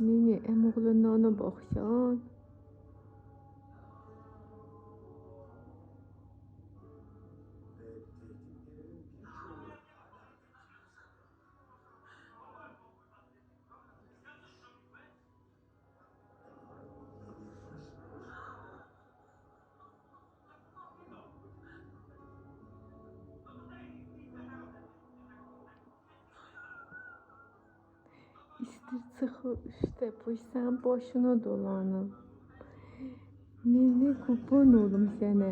Nene əmoğluna ona baxsan. İstir çıxı üstə boy sən başına dolanım. Nene kurban olum sənə.